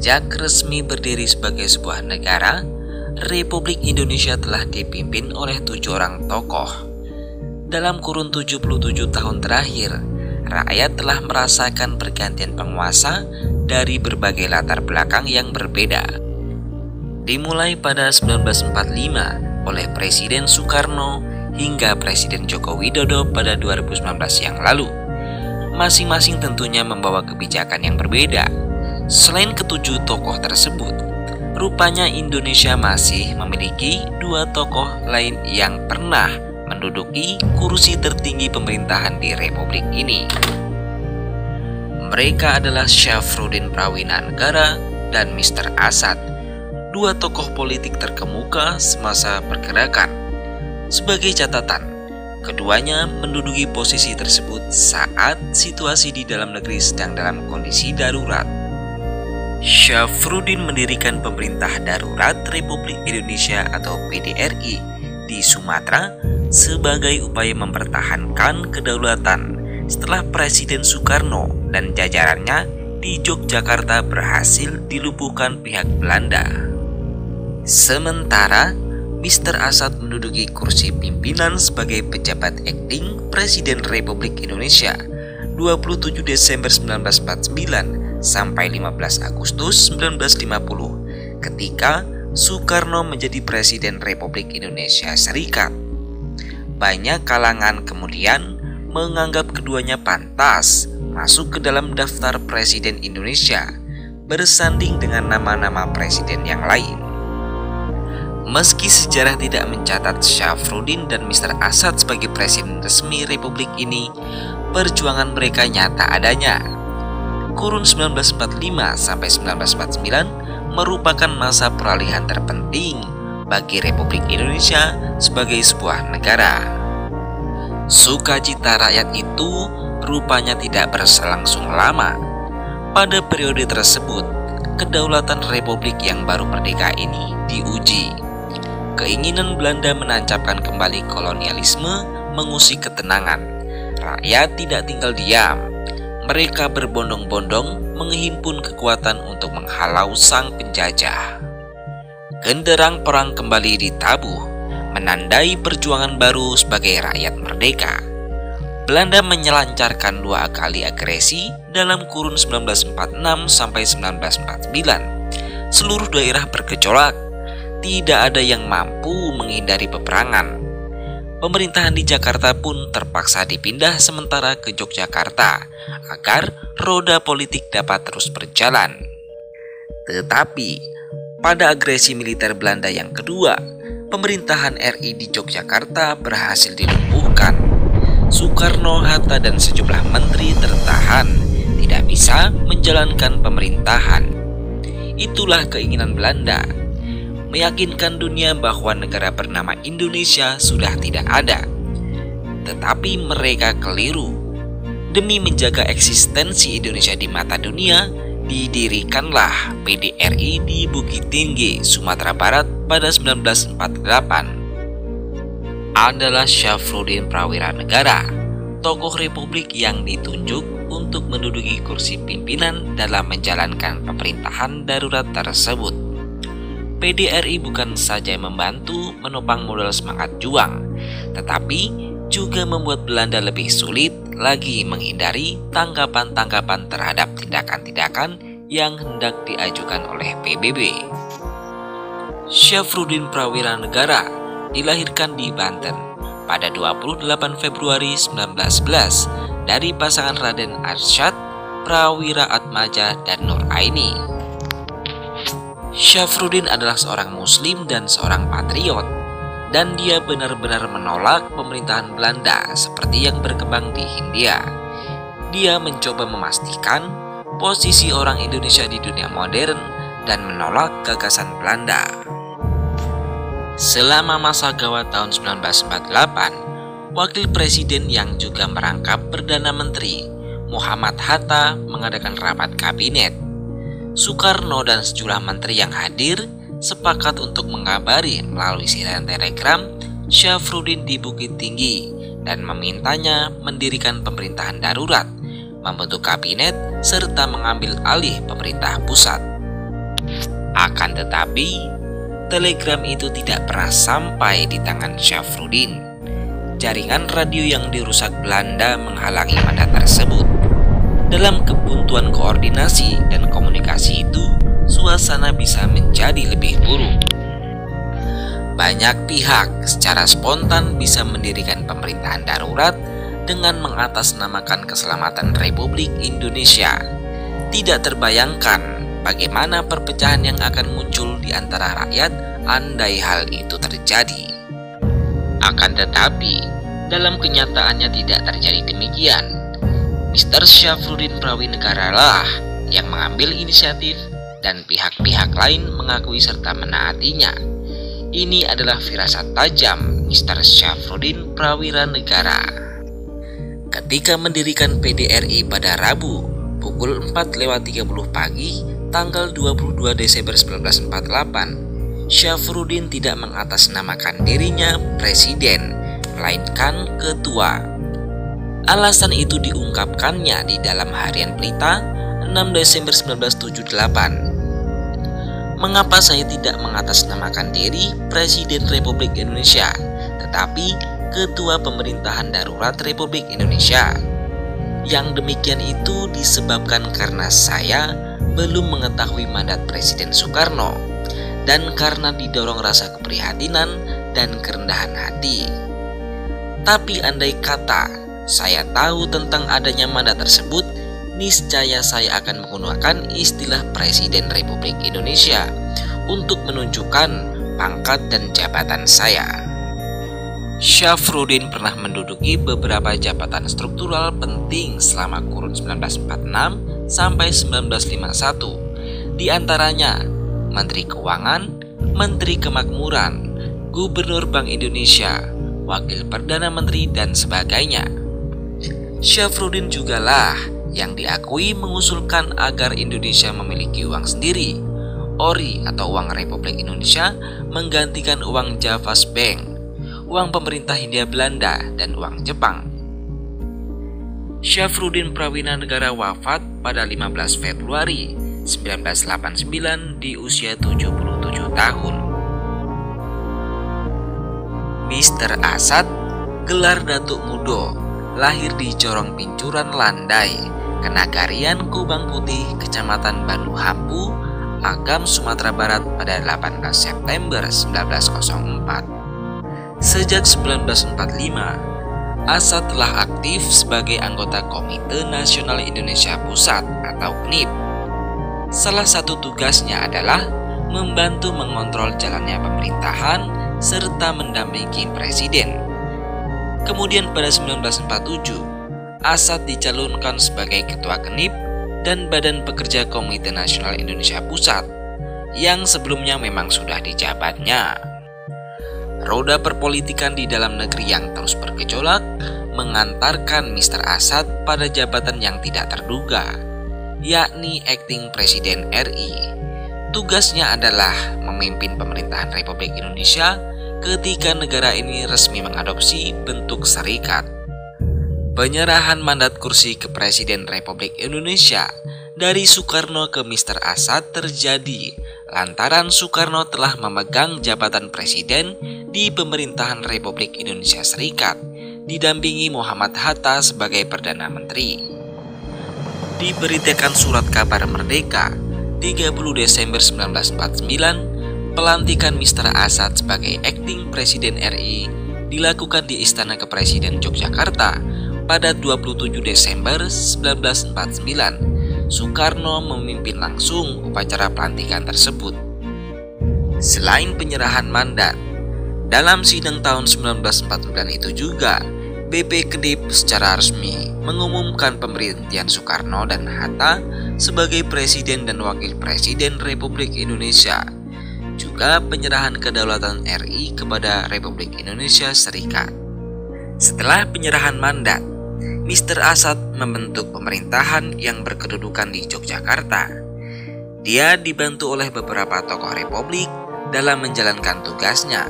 Sejak resmi berdiri sebagai sebuah negara, Republik Indonesia telah dipimpin oleh 7 orang tokoh. Dalam kurun 77 tahun terakhir, rakyat telah merasakan pergantian penguasa dari berbagai latar belakang yang berbeda. Dimulai pada 1945 oleh Presiden Soekarno hingga Presiden Joko Widodo pada 2019 yang lalu. Masing-masing tentunya membawa kebijakan yang berbeda. Selain ketujuh tokoh tersebut, rupanya Indonesia masih memiliki 2 tokoh lain yang pernah menduduki kursi tertinggi pemerintahan di Republik ini. Mereka adalah Syafruddin Prawinanegara dan Mr. Asad, 2 tokoh politik terkemuka semasa pergerakan. Sebagai catatan, keduanya menduduki posisi tersebut saat situasi di dalam negeri sedang dalam kondisi darurat. Syafruddin mendirikan Pemerintah Darurat Republik Indonesia atau PDRI di Sumatera sebagai upaya mempertahankan kedaulatan setelah Presiden Soekarno dan jajarannya di Yogyakarta berhasil dilumpuhkan pihak Belanda. Sementara Mr. Asad menduduki kursi pimpinan sebagai pejabat akting Presiden Republik Indonesia 27 Desember 1949 sampai 15 Agustus 1950 ketika Soekarno menjadi Presiden Republik Indonesia Serikat. Banyak kalangan kemudian menganggap keduanya pantas masuk ke dalam daftar Presiden Indonesia bersanding dengan nama-nama presiden yang lain. Meski sejarah tidak mencatat Syafruddin dan Mr. Asad sebagai presiden resmi Republik ini, perjuangan mereka nyata adanya. Kurun 1945 sampai 1949 merupakan masa peralihan terpenting bagi Republik Indonesia sebagai sebuah negara. Sukacita rakyat itu rupanya tidak berlangsung lama. Pada periode tersebut, kedaulatan Republik yang baru merdeka ini diuji. Keinginan Belanda menancapkan kembali kolonialisme mengusik ketenangan. Rakyat tidak tinggal diam. Mereka berbondong-bondong menghimpun kekuatan untuk menghalau sang penjajah. Genderang perang kembali ditabuh, menandai perjuangan baru sebagai rakyat merdeka. Belanda menyelancarkan 2 kali agresi dalam kurun 1946 sampai 1949. Seluruh daerah bergejolak, tidak ada yang mampu menghindari peperangan. Pemerintahan di Jakarta pun terpaksa dipindah sementara ke Yogyakarta agar roda politik dapat terus berjalan. Tetapi pada agresi militer Belanda yang kedua, pemerintahan RI di Yogyakarta berhasil dilumpuhkan. Soekarno, Hatta, dan sejumlah menteri tertahan, tidak bisa menjalankan pemerintahan. Itulah keinginan Belanda, meyakinkan dunia bahwa negara bernama Indonesia sudah tidak ada. Tetapi mereka keliru. Demi menjaga eksistensi Indonesia di mata dunia, didirikanlah PDRI di Bukit Tinggi, Sumatera Barat pada 1948. Adalah Syafruddin Prawinanegara, tokoh Republik yang ditunjuk untuk menduduki kursi pimpinan dalam menjalankan pemerintahan darurat tersebut. PDRI bukan saja membantu menopang modal semangat juang, tetapi juga membuat Belanda lebih sulit lagi menghindari tanggapan-tanggapan terhadap tindakan-tindakan yang hendak diajukan oleh PBB. Syafruddin Prawinanegara dilahirkan di Banten pada 28 Februari 1911 dari pasangan Raden Arsyad, Prawira Atmaja, dan Nur Aini. Syafruddin adalah seorang muslim dan seorang patriot, dan dia benar-benar menolak pemerintahan Belanda seperti yang berkembang di Hindia. Dia mencoba memastikan posisi orang Indonesia di dunia modern dan menolak gagasan Belanda. Selama masa gawat tahun 1948, Wakil Presiden yang juga merangkap Perdana Menteri, Muhammad Hatta, mengadakan rapat kabinet. Soekarno dan sejumlah menteri yang hadir sepakat untuk mengabari melalui siaran telegram Syafruddin di Bukit Tinggi dan memintanya mendirikan pemerintahan darurat, membentuk kabinet, serta mengambil alih pemerintah pusat. Akan tetapi, telegram itu tidak pernah sampai di tangan Syafruddin. Jaringan radio yang dirusak Belanda menghalangi mandat tersebut. Dalam kebuntuan koordinasi dan komunikasi itu, suasana bisa menjadi lebih buruk. Banyak pihak secara spontan bisa mendirikan pemerintahan darurat dengan mengatasnamakan keselamatan Republik Indonesia. Tidak terbayangkan bagaimana perpecahan yang akan muncul di antara rakyat andai hal itu terjadi. Akan tetapi, dalam kenyataannya tidak terjadi demikian. Mr. Syafruddin Prawinegara lah yang mengambil inisiatif dan pihak-pihak lain mengakui serta menaatinya. Ini adalah firasat tajam Mr. Syafruddin Prawinegara. Ketika mendirikan PDRI pada Rabu pukul 4:30 pagi tanggal 22 Desember 1948, Syafruddin tidak mengatasnamakan dirinya presiden, melainkan ketua. Alasan itu diungkapkannya di dalam harian Pelita 6 Desember 1978. Mengapa saya tidak mengatasnamakan diri Presiden Republik Indonesia, tetapi Ketua Pemerintahan Darurat Republik Indonesia? Yang demikian itu disebabkan karena saya belum mengetahui mandat Presiden Soekarno dan karena didorong rasa keprihatinan dan kerendahan hati. Tapi andai kata saya tahu tentang adanya mandat tersebut, niscaya saya akan menggunakan istilah Presiden Republik Indonesia untuk menunjukkan pangkat dan jabatan saya. Syafruddin pernah menduduki beberapa jabatan struktural penting selama kurun 1946 sampai 1951. Di antaranya Menteri Keuangan, Menteri Kemakmuran, Gubernur Bank Indonesia, Wakil Perdana Menteri, dan sebagainya. Syafruddin jugalah yang diakui mengusulkan agar Indonesia memiliki uang sendiri, ORI atau uang Republik Indonesia, menggantikan uang Javas Bank, uang pemerintah Hindia Belanda, dan uang Jepang. Syafruddin Prawinegara wafat pada 15 Februari 1989 di usia 77 tahun. Mr. Asad, gelar Datuk Mudo, lahir di Corong Pincuran Landai, Kenagarian Kubang Putih, Kecamatan Banu Hampu, Agam, Sumatera Barat pada 18 September 1904. Sejak 1945, Asad telah aktif sebagai anggota Komite Nasional Indonesia Pusat atau KNIP. Salah satu tugasnya adalah membantu mengontrol jalannya pemerintahan serta mendampingi presiden. Kemudian pada 1947, Asad dicalonkan sebagai Ketua KNIP dan Badan Pekerja Komite Nasional Indonesia Pusat, yang sebelumnya memang sudah dijabatnya. Roda perpolitikan di dalam negeri yang terus bergejolak mengantarkan Mr. Asad pada jabatan yang tidak terduga, yakni Acting Presiden RI. Tugasnya adalah memimpin pemerintahan Republik Indonesia ketika negara ini resmi mengadopsi bentuk serikat. Penyerahan mandat kursi ke Presiden Republik Indonesia dari Soekarno ke Mr. Asad terjadi lantaran Soekarno telah memegang jabatan presiden di pemerintahan Republik Indonesia Serikat, didampingi Muhammad Hatta sebagai Perdana Menteri. Diberitakan surat kabar merdeka 30 Desember 1949, pelantikan Mr. Asad sebagai Acting Presiden RI dilakukan di Istana Kepresiden Yogyakarta pada 27 Desember 1949. Soekarno memimpin langsung upacara pelantikan tersebut. Selain penyerahan mandat, dalam sidang tahun 1949 itu juga BP Kedip secara resmi mengumumkan pemberhentian Soekarno dan Hatta sebagai Presiden dan Wakil Presiden Republik Indonesia, juga penyerahan kedaulatan RI kepada Republik Indonesia Serikat. Setelah penyerahan mandat, Mr. Asad membentuk pemerintahan yang berkedudukan di Yogyakarta. Dia dibantu oleh beberapa tokoh Republik dalam menjalankan tugasnya.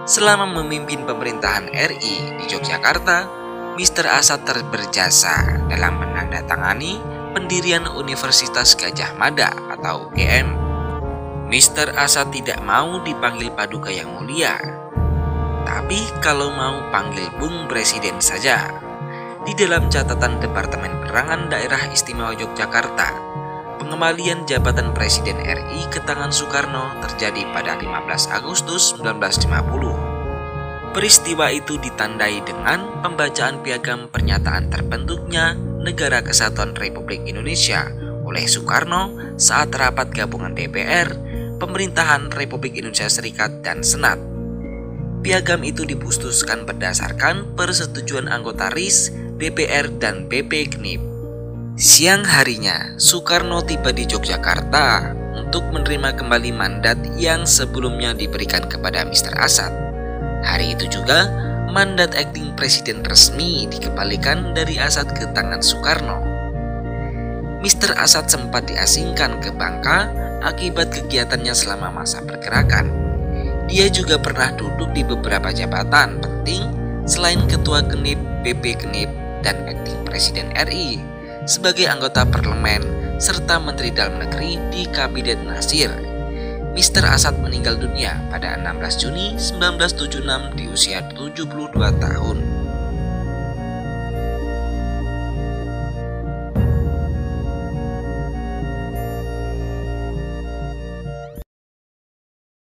Selama memimpin pemerintahan RI di Yogyakarta, Mr. Asad berjasa dalam menandatangani pendirian Universitas Gadjah Mada atau UGM. Mr. Asad tidak mau dipanggil Paduka Yang Mulia, tapi kalau mau panggil Bung Presiden saja. Di dalam catatan Departemen Penerangan Daerah Istimewa Yogyakarta, pengembalian jabatan Presiden RI ke tangan Soekarno terjadi pada 15 Agustus 1950. Peristiwa itu ditandai dengan pembacaan piagam pernyataan terbentuknya Negara Kesatuan Republik Indonesia oleh Soekarno saat rapat gabungan DPR, Pemerintahan Republik Indonesia Serikat, dan Senat. Piagam itu diputuskan berdasarkan persetujuan anggota RIS, DPR, dan BP GNIP. Siang harinya, Soekarno tiba di Yogyakarta untuk menerima kembali mandat yang sebelumnya diberikan kepada Mr. Asad. Hari itu juga, mandat akting presiden resmi dikembalikan dari Asad ke tangan Soekarno. Mr. Asad sempat diasingkan ke Bangka akibat kegiatannya selama masa pergerakan. Dia juga pernah duduk di beberapa jabatan penting selain Ketua GNIP, BP GNIP, dan akting Presiden RI, sebagai anggota parlemen serta Menteri Dalam Negeri di Kabinet Nasir. Mr. Asad meninggal dunia pada 16 Juni 1976 di usia 72 tahun.